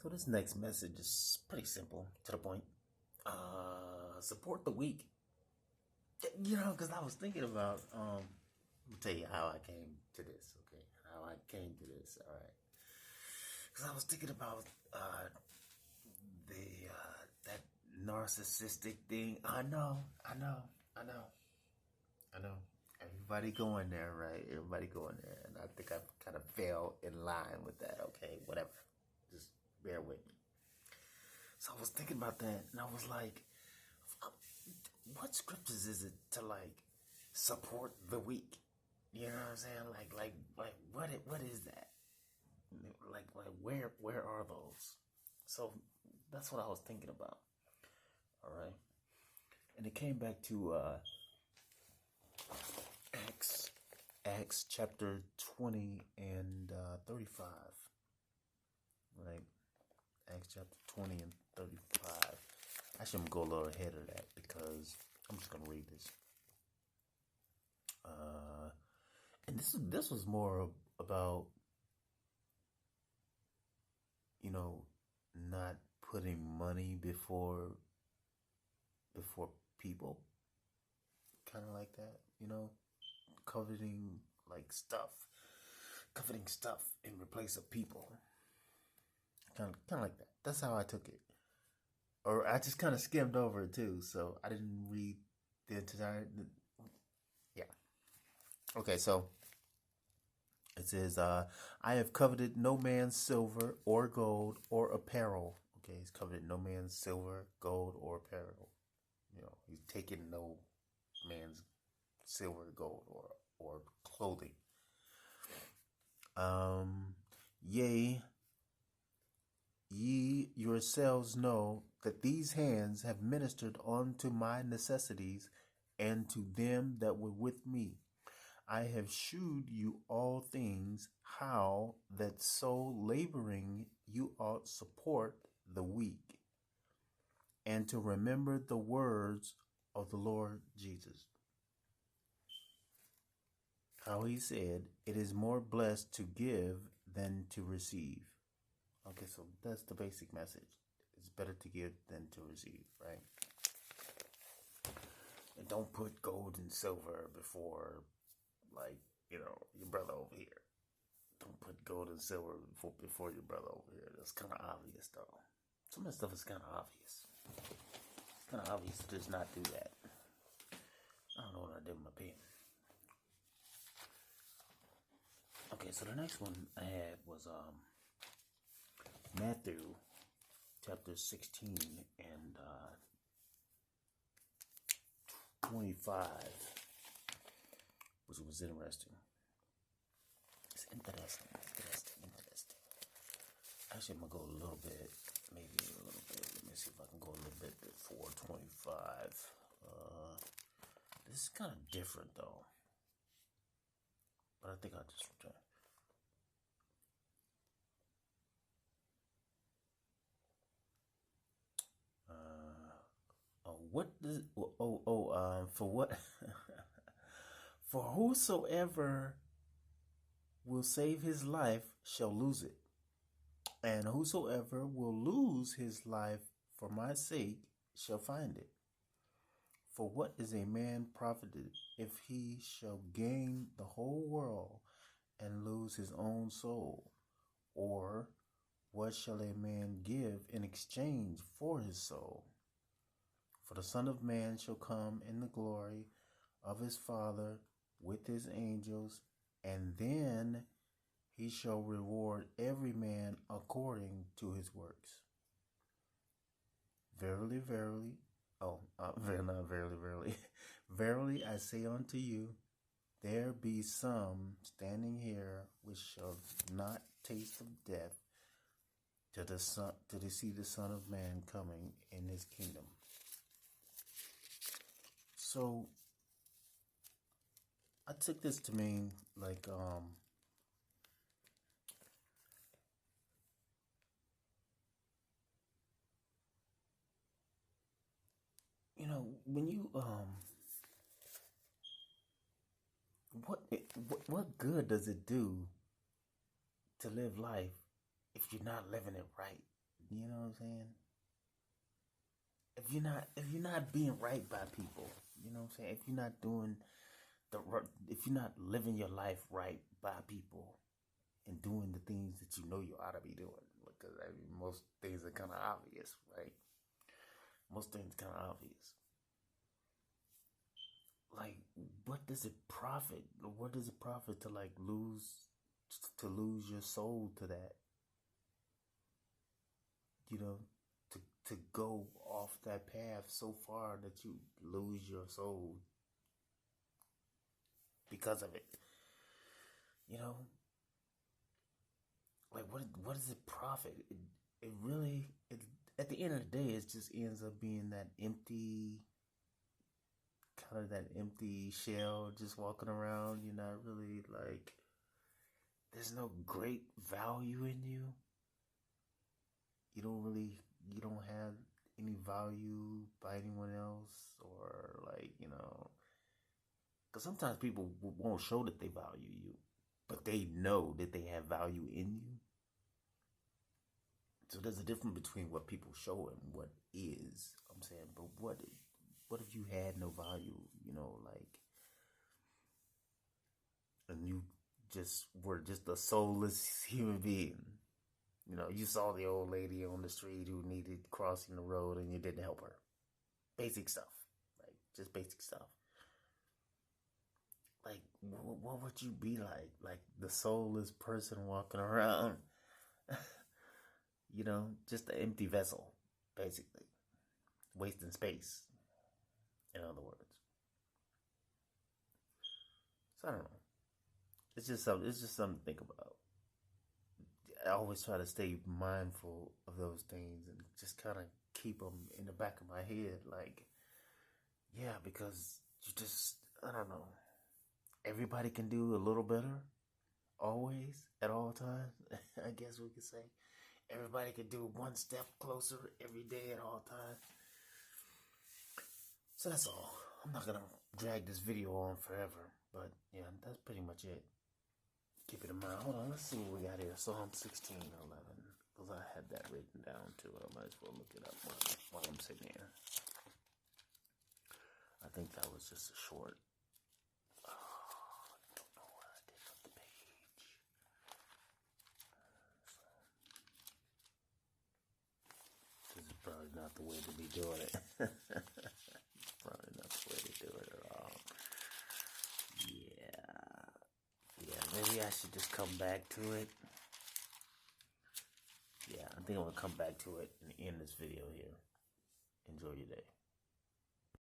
So this next message is pretty simple, to the point. Support the weak. Because I was thinking about, I'll tell you how I came to this, okay? How I came to this, all right? Because I was thinking about that narcissistic thing. I know. Everybody going there, right? Everybody going there. And I think I kind of fell in line with that, okay? Whatever. Just bear with me. So I was thinking about that, and I was like, what scriptures is it to like support the weak? You know what I'm saying? Like what is that? Like where are those? So that's what I was thinking about. All right, and it came back to Acts chapter 20 and 35. Right, Acts chapter 20 and 35. Actually, I'm gonna go a little ahead of that because I'm just gonna read this. And this was more about, not putting money before people, kind of like that. Coveting like coveting stuff in replace of people, kind of like that. That's how I took it. Or I just kind of skimmed over it too, so I didn't read the entire. Yeah. Okay, so it says, "I have coveted no man's silver or gold or apparel." Okay, he's coveted no man's silver, gold, or apparel. He's taken no man's silver, gold, or clothing. Yea, ye yourselves know that these hands have ministered unto my necessities, and to them that were with me. I have shewed you all things, how that so laboring you ought support the weak, and to remember the words of the Lord Jesus. How he said, it is more blessed to give than to receive. Okay, so that's the basic message. It's better to give than to receive, right? And don't put gold and silver before, your brother over here. Don't put gold and silver before your brother over here. That's kind of obvious, though. Some of the stuff is kind of obvious. It's kind of obvious to just not do that. I don't know what I did with my pen. Okay, so the next one I had was Matthew chapter 16 and 25, which was interesting. It's interesting. Actually, I'm going to go a little bit, maybe a little bit. Let me see if I can go a little bit before 25. This is kind of different, though. But I think I'll just return. For what? For whosoever will save his life shall lose it, and whosoever will lose his life for my sake shall find it. For what is a man profited if he shall gain the whole world and lose his own soul? Or what shall a man give in exchange for his soul? For the Son of Man shall come in the glory of his Father with his angels, and then he shall reward every man according to his works. Verily, verily, I say unto you, there be some standing here which shall not taste of death till they see the Son of Man coming in his kingdom. So I took this to mean like when you what good does it do to live life if you're not living it right you know what I'm saying? If you're not being right by people, you know what I'm saying? If you're not doing if you're not living your life right by people and doing the things that you know you ought to be doing, because I mean, most things are kind of obvious, right? Most things kind of obvious. Like, what does it profit? What does it profit to like lose your soul to that? You know, to go off that path so far that you lose your soul because of it. You know, like what does it profit? It really at the end of the day, it just ends up being that empty, kind of that empty shell, just walking around. You're not really like, there's no great value in you. You don't have any value by anyone else, or like, you know, because sometimes people won't show that they value you, but they know that they have value in you. So there's a difference between what people show and what is. I'm saying, but what if you had no value? You know, like, and you just were just a soulless human being. You know, you saw the old lady on the street who needed crossing the road and you didn't help her. Basic stuff. Like, just basic stuff. Like, what would you be like? Like, the soulless person walking around. You know, just an empty vessel, basically. Wasting space, in other words. So, I don't know. It's just something to think about. I always try to stay mindful of those things and just kind of keep them in the back of my head. Like, yeah, because you just, I don't know. Everybody can do a little better, always, at all times. I guess we could say. Everybody could do one step closer every day at all times. So that's all. I'm not going to drag this video on forever. But, yeah, that's pretty much it. Keep it in mind. Hold on, let's see what we got here. Psalm 16:11. Because I had that written down too. I might as well look it up while I'm sitting here. I think that was just a short. Oh, I don't know what I did with the page. This is probably not the way to be doing it. Probably not the way to do it at all. Yeah, maybe I should just come back to it. Yeah, I think I'm going to come back to it and end this video here. Enjoy your day.